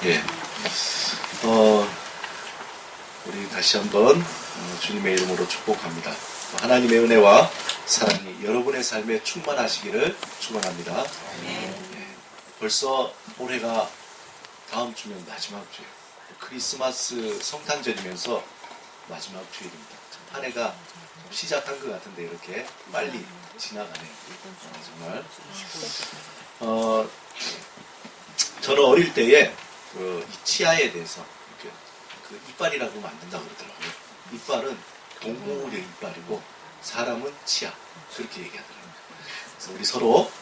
예. 우리 다시 한번 주님의 이름으로 축복합니다. 하나님의 은혜와 사랑이 여러분의 삶에 충만하시기를 축원합니다. 예. 벌써 올해가 다음 주면 마지막 주예요. 크리스마스 성탄절이면서 마지막 주일입니다. 한 해가 시작한 것 같은데 이렇게 빨리 지나가네요. 정말. 저는 어릴 때에 이 치아에 대해서 그 이빨이라고 만든다고 그러더라고요. 이빨은 동물의 이빨이고 사람은 치아, 그렇게 얘기하더라고요. 그래서 우리 서로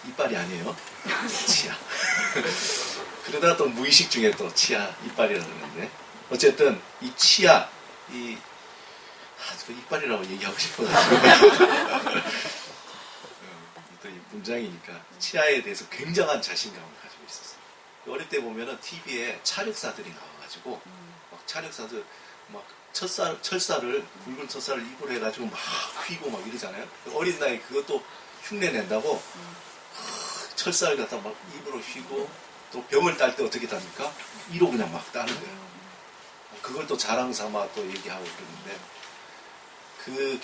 이빨이 아니에요. 치아. 그러다가 또 무의식 중에 또 치아, 이빨이라고 그러는데 어쨌든 이 치아, 그 이빨이라고 얘기하고 싶어요. 또 이 문장이니까 치아에 대해서 굉장한 자신감을 가지고 있었어요. 어릴 때 보면은 TV에 찰흙사들이 나와가지고 막 찰흙사들 막 철사를 굵은 철사를 입으로 해가지고 막 휘고 막 이러잖아요. 어린 나이 그것도 흉내 낸다고 철사를 갖다 막 입으로 휘고 또 병을 딸 때 어떻게 답니까? 이로 그냥 막 따는 거예요. 그걸 또 자랑 삼아 또 얘기하고 그러는데 그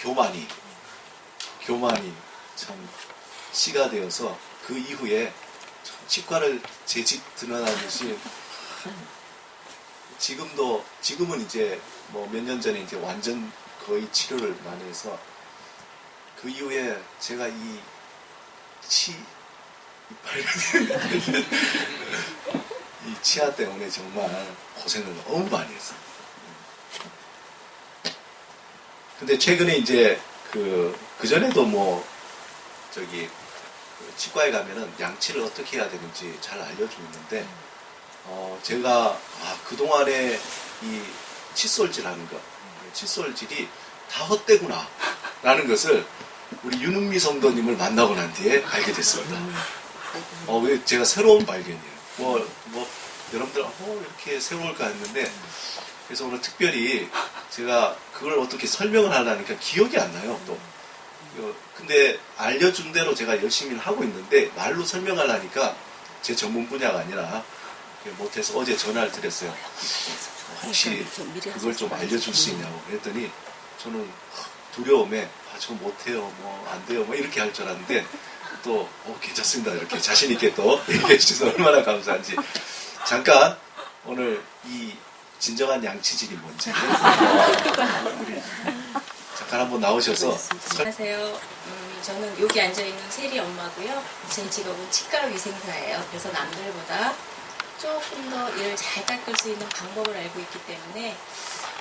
교만이 참 씨가 되어서 그 이후에 치과를 제 집 드러나듯이 지금은 이제 뭐 몇 년 전에 이제 완전 거의 치료를 많이 해서 그 이후에 제가 이 치아 때문에 정말 고생을 너무 많이 했어요. 근데 최근에 이제 그 전에도 뭐 치과에 가면은 양치를 어떻게 해야 되는지 잘 알려주고 있는데 제가 그동안에 이 칫솔질 하는 거, 칫솔질이 다 헛되구나 라는 것을 우리 윤은미 성도님을 만나고 난 뒤에 알게 됐습니다. 제가 새로운 발견이에요. 여러분들 이렇게 세월까 했는데 그래서 오늘 특별히 제가 그걸 어떻게 설명을 하려니까 기억이 안 나요. 또 근데 알려준 대로 제가 열심히 하고 있는데 말로 설명하려니까 제 전문 분야가 아니라 못해서 어제 전화를 드렸어요. 혹시 그걸 좀 알려줄 수 있냐고 그랬더니 저는 두려움에 저 못해요, 뭐 안 돼요, 뭐 이렇게 할 줄 알았는데 또 괜찮습니다 이렇게 자신 있게 또 얘기해 주셔서 얼마나 감사한지. 잠깐 오늘 이 진정한 양치질이 뭔지 우리 잠깐 한번 나오셔서. 안녕하세요. 저는 여기 앉아있는 세리 엄마고요. 제 직업은 치과위생사예요. 그래서 남들보다 조금 더 일을 잘 닦을 수 있는 방법을 알고 있기 때문에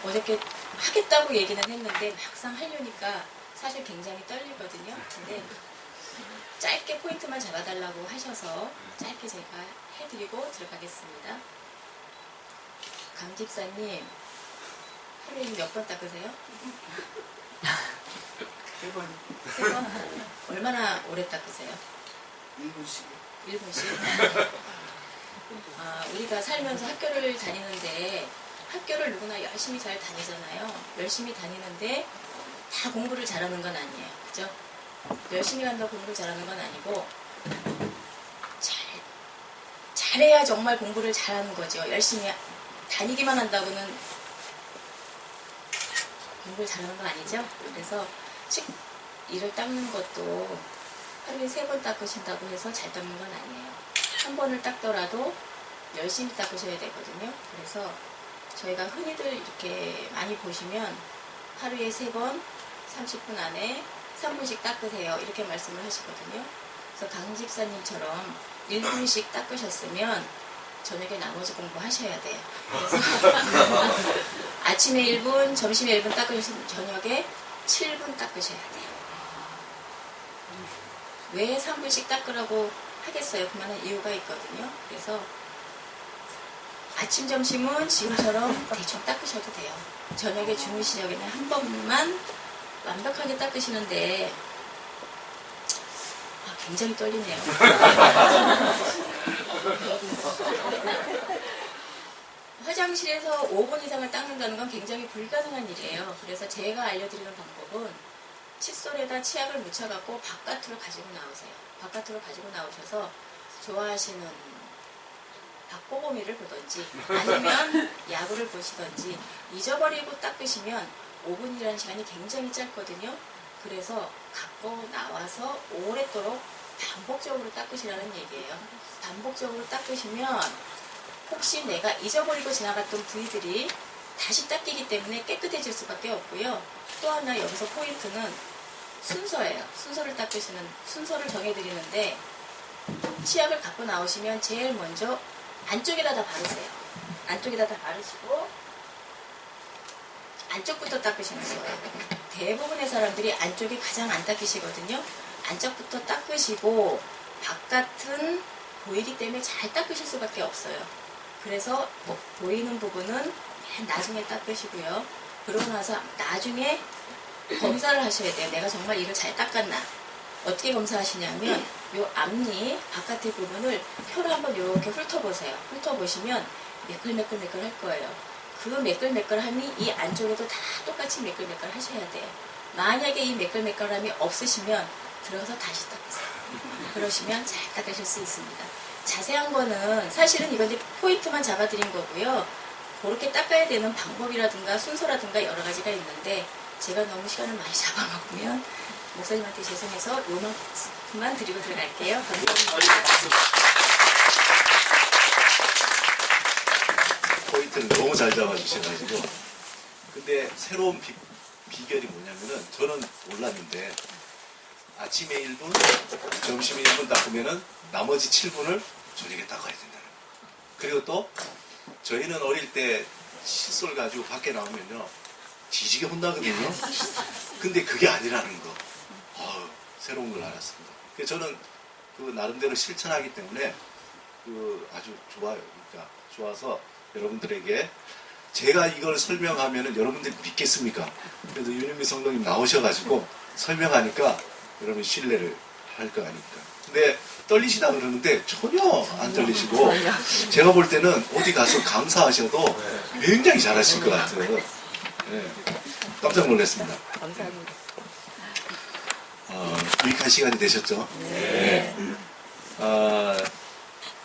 어저께 하겠다고 얘기는 했는데 막상 하려니까 사실 굉장히 떨리거든요. 근데 짧게 포인트만 잡아달라고 하셔서 짧게 제가 해드리고 들어가겠습니다. 강 집사님, 하루에 몇 번 닦으세요? 3번. 3번? 얼마나 오래 닦으세요? 1분씩이요. 1분씩? 우리가 살면서 학교를 다니는데 학교를 누구나 열심히 잘 다니잖아요. 열심히 다니는데 다 공부를 잘하는 건 아니에요. 그죠? 열심히 한다고 공부를 잘하는 건 아니고 잘해야 정말 공부를 잘하는 거죠. 열심히 다니기만 한다고는 공부를 잘하는 건 아니죠. 그래서 이를 닦는 것도 하루에 3번 닦으신다고 해서 잘 닦는 건 아니에요. 한 번을 닦더라도 열심히 닦으셔야 되거든요. 그래서 저희가 흔히들 이렇게 많이 보시면 하루에 3번 30분 안에 3분씩 닦으세요 이렇게 말씀을 하시거든요. 그래서 강 집사님처럼 1분씩 닦으셨으면 저녁에 나머지 공부하셔야 돼요. 그래서 아침에 1분, 점심에 1분 닦으셨으면 저녁에 7분 닦으셔야 돼요. 왜 3분씩 닦으라고 하겠어요? 그만한 이유가 있거든요. 그래서 아침, 점심은 지금처럼 대충 닦으셔도 돼요. 저녁에 주무시기 전에 한 번만 완벽하게 닦으시는데 굉장히 떨리네요. 화장실에서 5분 이상을 닦는다는 건 굉장히 불가능한 일이에요. 그래서 제가 알려드리는 방법은 칫솔에다 치약을 묻혀갖고 바깥으로 가지고 나오세요. 바깥으로 가지고 나오셔서 좋아하시는 박보검이를 보든지 아니면 야구를 보시든지 잊어버리고 닦으시면 5분이라는 시간이 굉장히 짧거든요. 그래서 갖고 나와서 오랫도록 반복적으로 닦으시라는 얘기예요. 반복적으로 닦으시면 혹시 내가 잊어버리고 지나갔던 부위들이 다시 닦이기 때문에 깨끗해질 수밖에 없고요. 또 하나 여기서 포인트는 순서예요. 순서를 닦으시는, 순서를 정해드리는데 치약을 갖고 나오시면 제일 먼저 안쪽에다 다 바르세요. 안쪽에다 다 바르시고 안쪽부터 닦으시는 거예요. 대부분의 사람들이 안쪽이 가장 안 닦이시거든요. 안쪽부터 닦으시고 바깥은 보이기 때문에 잘 닦으실 수밖에 없어요. 그래서 보이는 부분은 맨 나중에 닦으시고요. 그러고 나서 나중에 검사를 하셔야 돼요. 내가 정말 이를 잘 닦았나. 어떻게 검사하시냐면 요 앞니 바깥의 부분을 표로 한번 이렇게 훑어보세요. 훑어보시면 매끌매끌매끌 할 거예요. 그 매끌매끌함이 이 안쪽에도 다 똑같이 매끌매끌 하셔야 돼요. 만약에 이 매끌매끌함이 없으시면 들어가서 다시 닦으세요. 그러시면 잘 닦으실 수 있습니다. 자세한 거는 사실은 이건 이제 포인트만 잡아드린 거고요. 그렇게 닦아야 되는 방법이라든가 순서라든가 여러 가지가 있는데 제가 너무 시간을 많이 잡아먹으면 목사님한테 죄송해서 요만큼만 드리고 들어갈게요. 감사합니다. 포인트를 너무 잘 잡아주셔가지고. 근데 새로운 비결이 뭐냐면은 저는 몰랐는데 아침에 1분, 점심에 1분 닦으면은 나머지 7분을 저녁에 닦아야 된다는 거예요. 그리고 또 저희는 어릴 때 칫솔 가지고 밖에 나오면요 뒤지게 혼나거든요. 근데 그게 아니라는 거. 새로운 걸 알았습니다. 그래서 저는 그 나름대로 실천하기 때문에 그 아주 좋아요. 그러니까 좋아서 여러분들에게 제가 이걸 설명하면은 여러분들이 믿겠습니까? 그래도 윤현미 성도님 나오셔가지고 설명하니까 여러분 신뢰를 할 거 아닙니까? 근데 떨리시다 그러는데 전혀 안 떨리시고 제가 볼 때는 어디 가서 강사하셔도 굉장히 잘하실 것 같아요. 네, 깜짝 놀랐습니다. 감사합니다. 유익한 시간이 되셨죠? 네.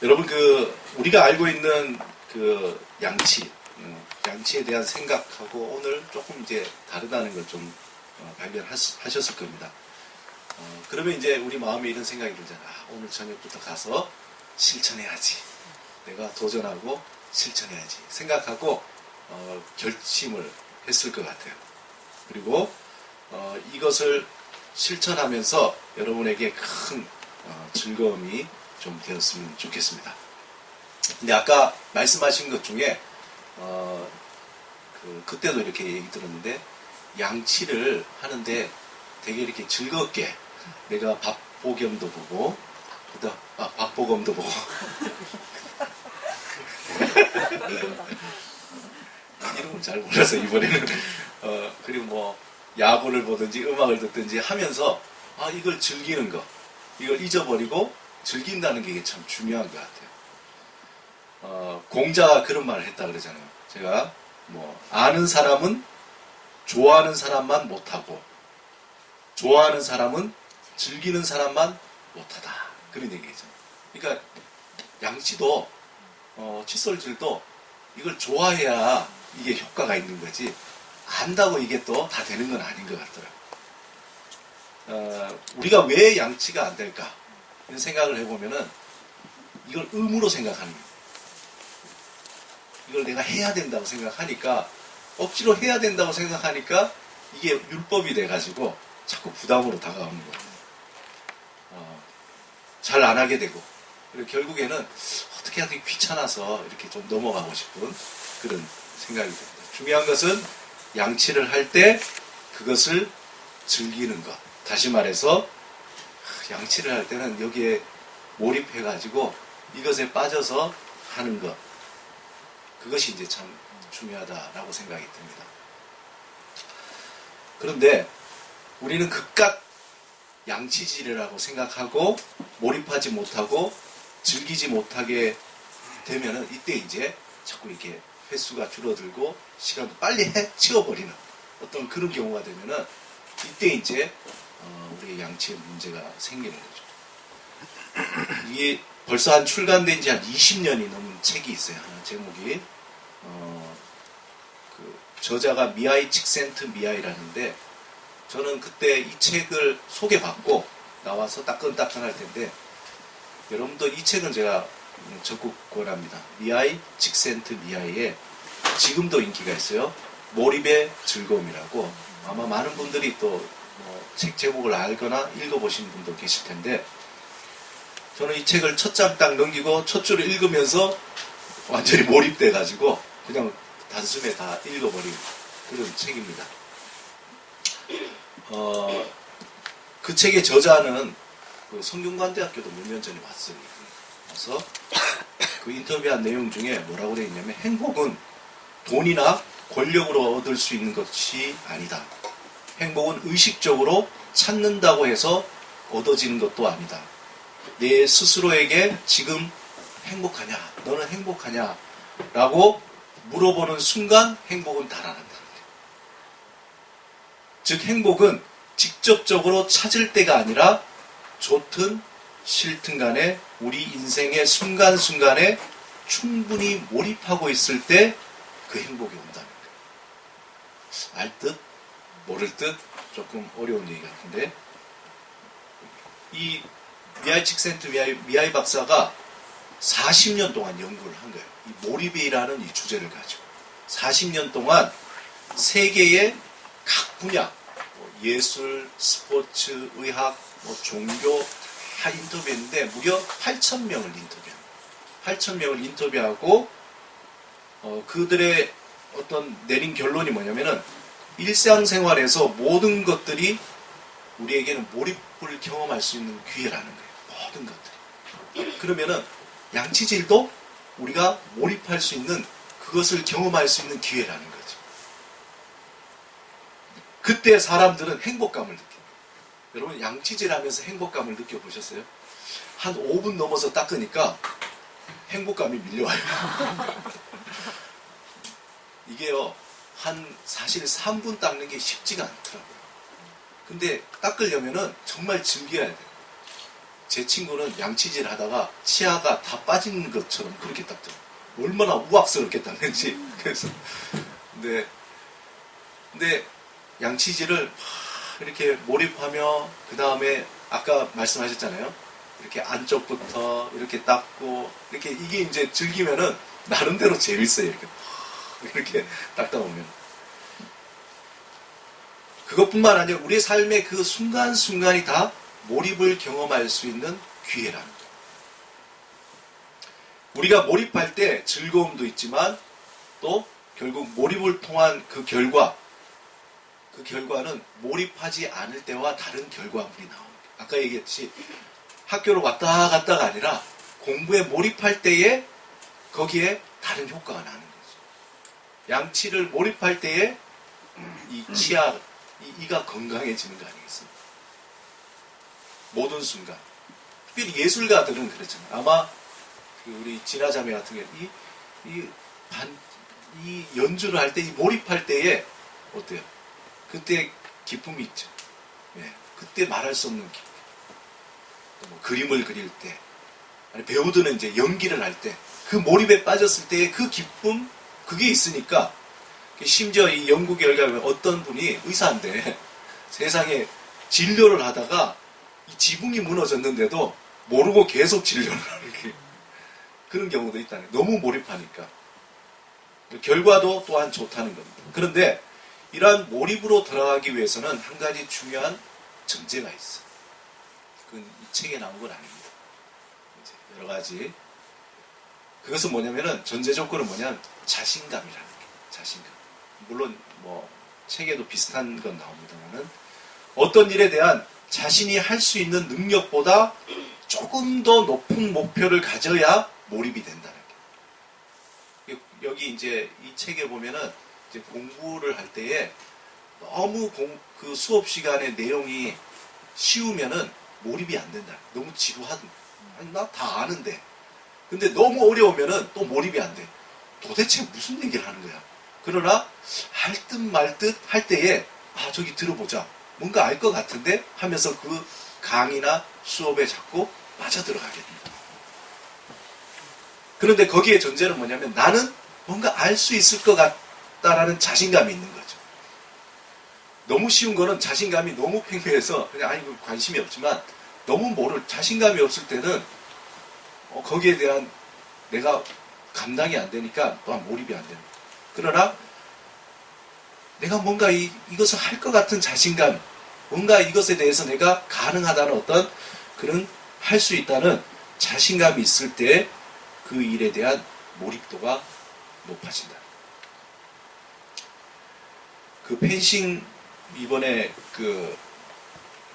여러분 우리가 알고 있는 그 양치에 대한 생각하고 오늘 조금 이제 다르다는 걸 좀 발견하셨을 겁니다. 그러면 이제 우리 마음에 이런 생각이 들잖아. 오늘 저녁부터 가서 실천해야지. 내가 도전하고 실천해야지. 생각하고 결심을 했을 것 같아요. 그리고 이것을 실천하면서 여러분에게 큰 즐거움이 좀 되었으면 좋겠습니다. 근데 아까 말씀하신 것 중에 그때도 이렇게 얘기 들었는데 양치를 하는데 되게 이렇게 즐겁게 내가 박보검도 보고 박보검도 보고 이름을 잘 몰라서 이번에는 그리고 뭐 야구를 보든지 음악을 듣든지 하면서 이걸 즐기는 거, 이걸 잊어버리고 즐긴다는 게 참 중요한 것 같아요. 공자가 그런 말을 했다 그러잖아요. 제가 뭐 아는 사람은 좋아하는 사람만 못하고 좋아하는 사람은 즐기는 사람만 못하다. 그런 얘기죠. 그러니까 양치도 칫솔질도 이걸 좋아해야 이게 효과가 있는 거지 안다고 이게 또 다 되는 건 아닌 것 같더라고요. 우리가 왜 양치가 안 될까? 이런 생각을 해보면은 이걸 의무로 생각하는 거예요. 이걸 내가 해야 된다고 생각하니까 억지로 해야 된다고 생각하니까 이게 율법이 돼가지고 자꾸 부담으로 다가오는 거예요. 잘 안 하게 되고 그리고 결국에는 어떻게 하든 귀찮아서 이렇게 좀 넘어가고 싶은 그런 생각이 듭니다. 중요한 것은 양치를 할 때 그것을 즐기는 것. 다시 말해서 양치를 할 때는 여기에 몰입해가지고 이것에 빠져서 하는 것. 그것이 이제 참 중요하다라고 생각이 듭니다. 그런데 우리는 극각 양치질이라고 생각하고 몰입하지 못하고 즐기지 못하게 되면은 이때 이제 자꾸 이렇게 횟수가 줄어들고 시간도 빨리 치워버리는 어떤 그런 경우가 되면은 이때 이제 우리의 양치에 문제가 생기는 거죠. 이게 벌써 한 출간된 지 한 20년이 넘은 책이 있어요. 하나 제목이 그 저자가 미하이 칙센트미하이라는데 저는 그때 이 책을 소개받고 나와서 따끈따끈할 텐데 여러분들 이 책은 제가 적극 권합니다. 미하이 칙센트미하이의 지금도 인기가 있어요. 몰입의 즐거움이라고 아마 많은 분들이 또 책 제목을 알거나 읽어보신 분도 계실 텐데 저는 이 책을 첫 장 딱 넘기고 첫 줄을 읽으면서 완전히 몰입돼가지고 그냥 단숨에 다 읽어버린 그런 책입니다. 그 책의 저자는 그 성균관대학교도 몇 년 전에 왔어요. 와서 그 인터뷰한 내용 중에 뭐라고 되어 있냐면 행복은 돈이나 권력으로 얻을 수 있는 것이 아니다. 행복은 의식적으로 찾는다고 해서 얻어지는 것도 아니다. 내 스스로에게 지금 행복하냐? 너는 행복하냐? 라고 물어보는 순간 행복은 달아난다. 즉 행복은 직접적으로 찾을 때가 아니라 좋든 싫든 간에 우리 인생의 순간순간에 충분히 몰입하고 있을 때 그 행복이 온다는 거예요. 알 듯 모를 듯 조금 어려운 얘기 같은데 이 미하이 칙센트미하이 박사가 40년 동안 연구를 한 거예요. 이 몰입이라는 이 주제를 가지고 40년 동안 세계의 각 분야 예술, 스포츠, 의학, 종교 다 인터뷰했는데 무려 8,000명을 인터뷰합니다. 8,000명을 인터뷰하고 그들의 어떤 내린 결론이 뭐냐면은 일상생활에서 모든 것들이 우리에게는 몰입을 경험할 수 있는 기회라는 거예요. 모든 것들이. 그러면은 양치질도 우리가 몰입할 수 있는 그것을 경험할 수 있는 기회라는 거죠. 그때 사람들은 행복감을 느낍니다. 여러분 양치질 하면서 행복감을 느껴보셨어요? 한 5분 넘어서 닦으니까 행복감이 밀려와요. 이게요, 사실 3분 닦는 게 쉽지가 않더라고요. 근데 닦으려면은 정말 즐겨야 돼요. 제 친구는 양치질 하다가 치아가 다 빠지는 것처럼 그렇게 닦더라고요. 얼마나 우악스럽게 닦는지. 그래서, 근데 양치질을 이렇게 몰입하며, 그 다음에 아까 말씀하셨잖아요. 이렇게 안쪽부터 이렇게 닦고, 이렇게 이게 이제 즐기면은 나름대로 재밌어요. 이렇게 닦다 보면. 그것뿐만 아니라 우리의 삶의 그 순간순간이 다 몰입을 경험할 수 있는 기회라는 거예요. 우리가 몰입할 때 즐거움도 있지만 또 결국 몰입을 통한 그 결과는 몰입하지 않을 때와 다른 결과물이 나옵니다. 아까 얘기했듯이 학교로 왔다 갔다가 아니라 공부에 몰입할 때에 거기에 다른 효과가 나는 거죠. 양치를 몰입할 때에 이 치아, 이가 건강해지는 거 아니겠습니까? 모든 순간. 특별히 예술가들은 그렇잖아요. 아마 우리 진아자매 같은 경우 이 연주를 할 때, 이 몰입할 때에 어때요? 그때 기쁨이 있죠. 네, 그때 말할 수 없는 기쁨. 뭐 그림을 그릴 때, 아니 배우들은 이제 연기를 할 때, 그 몰입에 빠졌을 때의 그 기쁨, 그게 있으니까, 심지어 이 연구 결과에 어떤 분이 의사인데 세상에 진료를 하다가 이 지붕이 무너졌는데도 모르고 계속 진료를 하는 그런 경우도 있다는 거예요. 너무 몰입하니까. 결과도 또한 좋다는 겁니다. 그런데 이러한 몰입으로 들어가기 위해서는 한 가지 중요한 전제가 있어요. 그건 이 책에 나온 건 아닙니다. 이제 여러 가지. 그것은 뭐냐면은 전제 조건은 뭐냐면 자신감이라는 게. 자신감. 물론 뭐 책에도 비슷한 건 나옵니다만은 어떤 일에 대한 자신이 할 수 있는 능력보다 조금 더 높은 목표를 가져야 몰입이 된다는 게. 여기 이제 이 책에 보면은 이제 공부를 할 때에 너무 그 수업 시간의 내용이 쉬우면은 몰입이 안 된다. 너무 지루하다. 아니 나 다 아는데. 근데 너무 어려우면은 또 몰입이 안 돼. 도대체 무슨 얘기를 하는 거야? 그러나 할 듯 말 듯 할 때에 저기 들어보자. 뭔가 알 것 같은데 하면서 그 강의나 수업에 자꾸 빠져들어가게 됩니다. 그런데 거기에 전제는 뭐냐면 나는 뭔가 알 수 있을 것 같다라는 자신감이 있는 거죠. 너무 쉬운 거는 자신감이 너무 팽팽해서 그냥 아니 관심이 없지만 너무 자신감이 없을 때는 거기에 대한 내가 감당이 안 되니까 또한 몰입이 안 되는 거예요. 그러나 내가 뭔가 이것을 할 것 같은 자신감, 뭔가 이것에 대해서 내가 가능하다는 어떤 그런 할 수 있다는 자신감이 있을 때 그 일에 대한 몰입도가 높아진다. 그 펜싱 이번에 그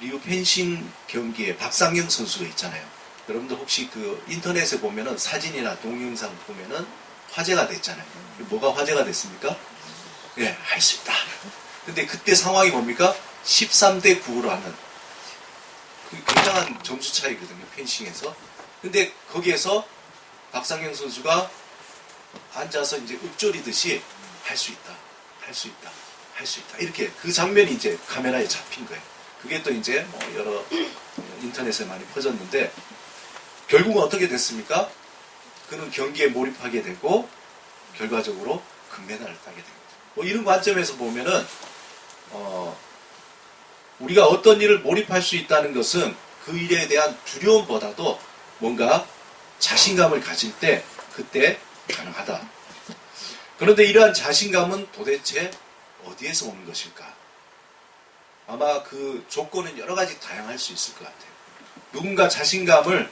리우 펜싱 경기에 박상영 선수가 있잖아요. 여러분들 혹시 그 인터넷에 보면은 사진이나 동영상 보면은 화제가 됐잖아요. 뭐가 화제가 됐습니까? 예, 할 수 있다. 근데 그때 상황이 뭡니까? 13대 9로 하는 그 굉장한 점수 차이거든요. 펜싱에서. 근데 거기에서 박상영 선수가 앉아서 이제 읊조리듯이 할 수 있다. 할 수 있다. 할 수 있다. 이렇게 그 장면이 이제 카메라에 잡힌 거예요. 그게 또 이제 여러 인터넷에 많이 퍼졌는데 결국은 어떻게 됐습니까? 그는 경기에 몰입하게 되고 결과적으로 금메달을 따게 된 거죠. 이런 관점에서 보면은 우리가 어떤 일을 몰입할 수 있다는 것은 그 일에 대한 두려움보다도 뭔가 자신감을 가질 때 그때 가능하다. 그런데 이러한 자신감은 도대체 어디에서 오는 것일까? 아마 그 조건은 여러 가지 다양할 수 있을 것 같아요. 누군가 자신감을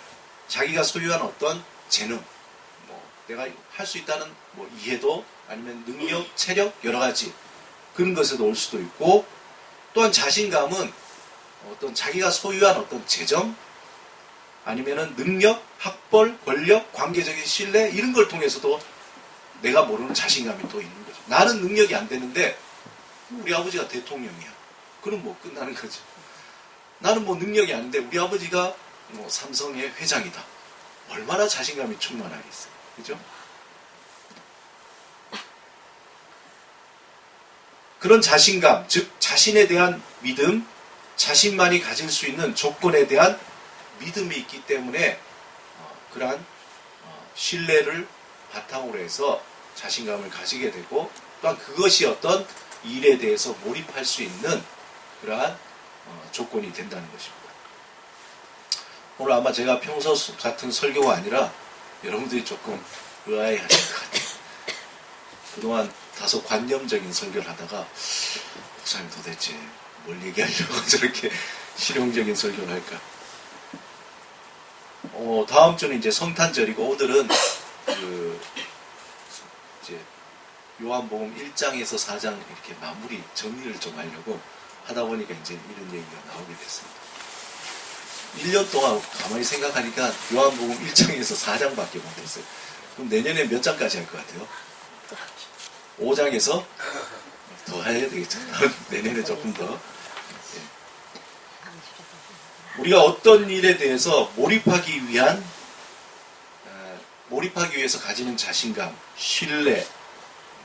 자기가 소유한 어떤 재능, 내가 할 수 있다는 이해도 아니면 능력, 체력 여러 가지 그런 것에도 올 수도 있고 또한 자신감은 어떤 자기가 소유한 어떤 재정 아니면은 능력, 학벌, 권력, 관계적인 신뢰 이런 걸 통해서도 내가 모르는 자신감이 또 있는 거죠. 나는 능력이 안 되는데 우리 아버지가 대통령이야. 그럼 끝나는 거죠. 나는 능력이 아닌데 우리 아버지가 삼성의 회장이다. 얼마나 자신감이 충만하겠어요. 그죠? 그런 자신감, 즉 자신에 대한 믿음, 자신만이 가질 수 있는 조건에 대한 믿음이 있기 때문에 그러한 신뢰를 바탕으로 해서 자신감을 가지게 되고 또한 그것이 어떤 일에 대해서 몰입할 수 있는 그러한 조건이 된다는 것입니다. 오늘 아마 제가 평소 같은 설교가 아니라 여러분들이 조금 의아해 하실 것 같아요. 그동안 다소 관념적인 설교를 하다가 목사님 도대체 뭘 얘기하려고 저렇게 실용적인 설교를 할까? 다음 주는 이제 성탄절이고 오늘은 이제 요한복음 1장에서 4장 이렇게 마무리 정리를 좀 하려고 하다 보니까 이제 이런 얘기가 나오게 됐습니다. 1년 동안 가만히 생각하니까 요한복음 1장에서 4장밖에 못했어요. 그럼 내년에 몇 장까지 할 것 같아요? 5장에서 더 해야 되겠죠. 내년에 조금 더. 우리가 어떤 일에 대해서 몰입하기 위해서 가지는 자신감, 신뢰,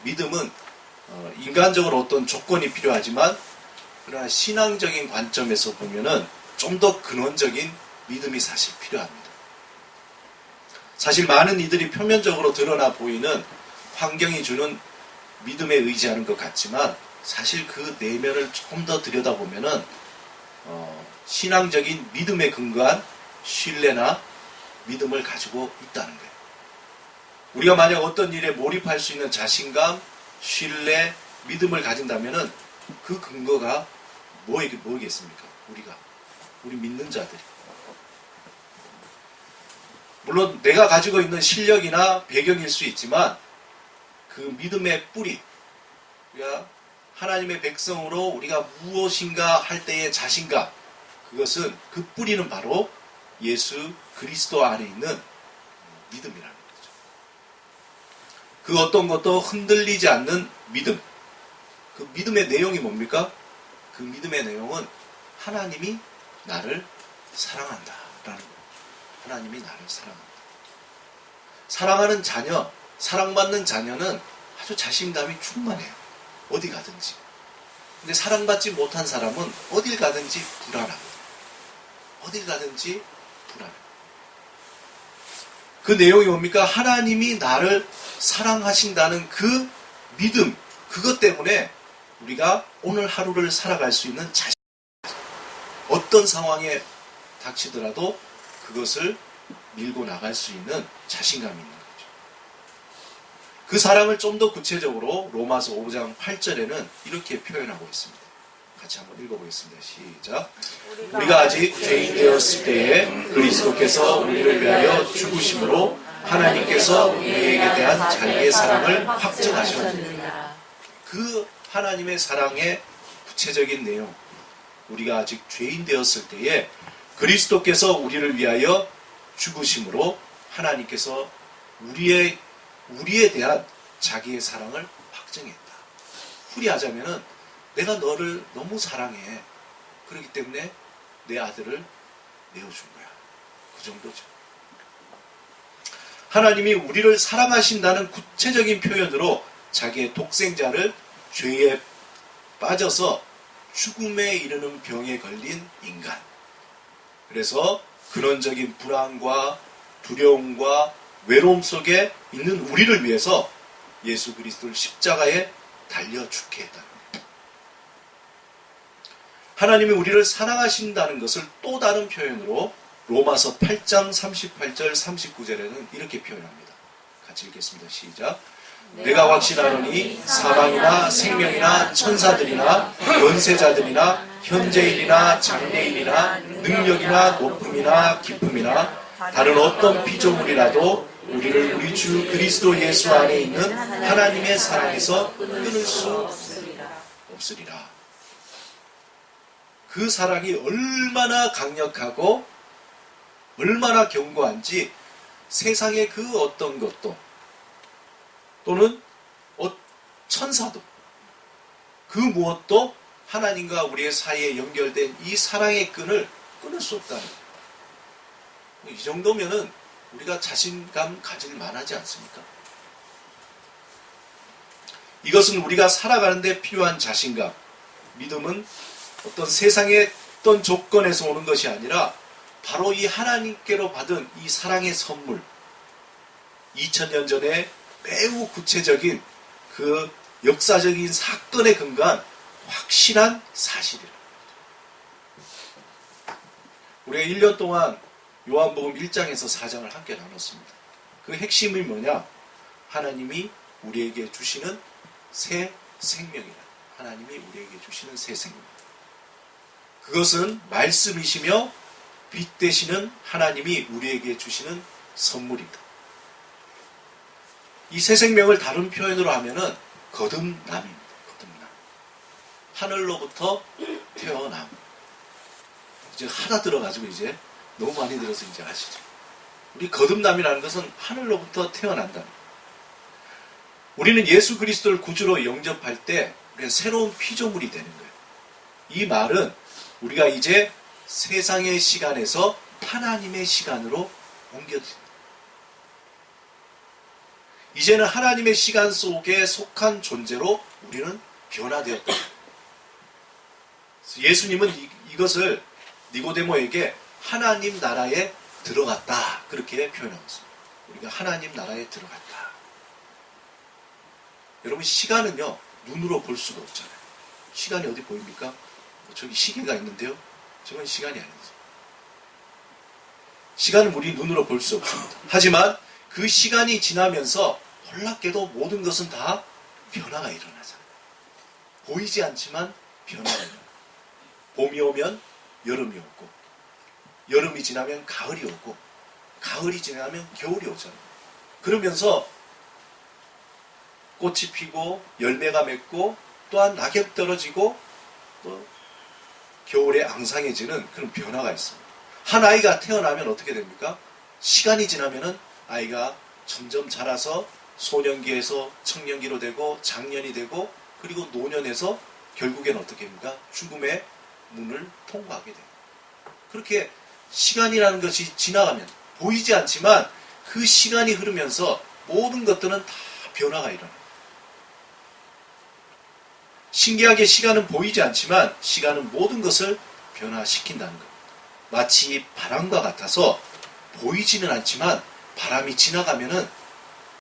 믿음은 인간적으로 어떤 조건이 필요하지만 그러나 신앙적인 관점에서 보면은 좀 더 근원적인 믿음이 사실 필요합니다. 사실 많은 이들이 표면적으로 드러나 보이는 환경이 주는 믿음에 의지하는 것 같지만 사실 그 내면을 조금 더 들여다보면은 신앙적인 믿음에 근거한 신뢰나 믿음을 가지고 있다는 거예요. 우리가 만약 어떤 일에 몰입할 수 있는 자신감, 신뢰, 믿음을 가진다면은 그 근거가 뭐겠습니까? 우리 믿는 자들이. 물론 내가 가지고 있는 실력이나 배경일 수 있지만 그 믿음의 뿌리, 우리가 하나님의 백성으로 우리가 무엇인가 할 때의 자신감, 그것은 그 뿌리는 바로 예수 그리스도 안에 있는 믿음이라는 거죠. 그 어떤 것도 흔들리지 않는 믿음. 그 믿음의 내용이 뭡니까? 그 믿음의 내용은 하나님이 나를 사랑한다라는 거예요. 하나님이 나를 사랑한다. 사랑하는 자녀, 사랑받는 자녀는 아주 자신감이 충만해요. 어디 가든지. 근데 사랑받지 못한 사람은 어딜 가든지 불안하거든요. 어딜 가든지 불안해요. 그 내용이 뭡니까? 하나님이 나를 사랑하신다는 그 믿음, 그것 때문에 우리가 오늘 하루를 살아갈 수 있는 자신, 어떤 상황에 닥치더라도 그것을 밀고 나갈 수 있는 자신감이 있는 거죠. 그 사랑을 좀 더 구체적으로 로마서 5장 8절에는 이렇게 표현하고 있습니다. 같이 한번 읽어보겠습니다. 시작. 우리가 아직 죄인 되었을 때에 그리스도께서 우리를 위하여 죽으심으로 하나님께서 우리에게 대한 자기의 사랑을 확증하셨느니라. 그 하나님의 사랑의 구체적인 내용, 우리가 아직 죄인 되었을 때에 그리스도께서 우리를 위하여 죽으심으로 하나님께서 우리에 대한 자기의 사랑을 확증했다. 풀이하자면은 내가 너를 너무 사랑해. 그렇기 때문에 내 아들을 내어준 거야. 그 정도죠. 하나님이 우리를 사랑하신다는 구체적인 표현으로 자기의 독생자를 죄에 빠져서 죽음에 이르는 병에 걸린 인간. 그래서 근원적인 불안과 두려움과 외로움 속에 있는 우리를 위해서 예수 그리스도를 십자가에 달려 죽게 했다. 하나님이 우리를 사랑하신다는 것을 또 다른 표현으로 로마서 8장 38절 39절에는 이렇게 표현합니다. 같이 읽겠습니다. 시작. 내가 확신하노니 사망이나 생명이나 천사들이나 권세자들이나 현재일이나 장래일이나 능력이나 높음이나 깊음이나 다른 어떤 피조물이라도 우리를 우리 주 그리스도 예수 안에 있는 하나님의 사랑에서 끊을 수 없으리라. 그 사랑이 얼마나 강력하고 얼마나 견고한지 세상의 그 어떤 것도 또는 천사도 그 무엇도 하나님과 우리의 사이에 연결된 이 사랑의 끈을 끊을 수 없다는 거예요. 이 정도면은 우리가 자신감 가질 만하지 않습니까? 이것은 우리가 살아가는데 필요한 자신감, 믿음은 어떤 세상의 어떤 조건에서 오는 것이 아니라 바로 이 하나님께로 받은 이 사랑의 선물, 2000년 전에 매우 구체적인 그 역사적인 사건에 근거한 확실한 사실이라. 우리가 1년 동안 요한복음 1장에서 4장을 함께 나눴습니다. 그 핵심이 뭐냐? 하나님이 우리에게 주시는 새 생명이라. 하나님이 우리에게 주시는 새 생명. 그것은 말씀이시며 빛 되시는 하나님이 우리에게 주시는 선물입니다. 이 새 생명을 다른 표현으로 하면은 거듭남입니다. 거듭남. 하늘로부터 태어남. 이제 하나 들어가지고 이제 너무 많이 들어서 이제 아시죠? 우리 거듭남이라는 것은 하늘로부터 태어난다. 우리는 예수 그리스도를 구주로 영접할 때 우리는 새로운 피조물이 되는 거예요. 이 말은 우리가 이제 세상의 시간에서 하나님의 시간으로 옮겨집니다. 이제는 하나님의 시간 속에 속한 존재로 우리는 변화되었다. 예수님은 이것을 니고데모에게 하나님 나라에 들어갔다. 그렇게 표현하고 있습니다. 우리가 하나님 나라에 들어갔다. 여러분, 시간은요, 눈으로 볼 수가 없잖아요. 시간이 어디 보입니까? 저기 시계가 있는데요. 저건 시간이 아니죠. 시간은 우리 눈으로 볼 수 없습니다. 하지만 그 시간이 지나면서 놀랍게도 모든 것은 다 변화가 일어나잖아요. 보이지 않지만 변화가 일어나요. 봄이 오면 여름이 오고, 여름이 지나면 가을이 오고, 가을이 지나면 겨울이 오잖아요. 그러면서 꽃이 피고 열매가 맺고 또한 낙엽 떨어지고 또 겨울에 앙상해지는 그런 변화가 있습니다. 한 아이가 태어나면 어떻게 됩니까? 시간이 지나면은 아이가 점점 자라서 소년기에서 청년기로 되고 장년이 되고 그리고 노년에서 결국엔 어떻게 됩니까? 죽음의 문을 통과하게 돼요. 그렇게 시간이라는 것이 지나가면 보이지 않지만 그 시간이 흐르면서 모든 것들은 다 변화가 일어나요. 신기하게 시간은 보이지 않지만 시간은 모든 것을 변화시킨다는 것. 마치 바람과 같아서 보이지는 않지만 바람이 지나가면은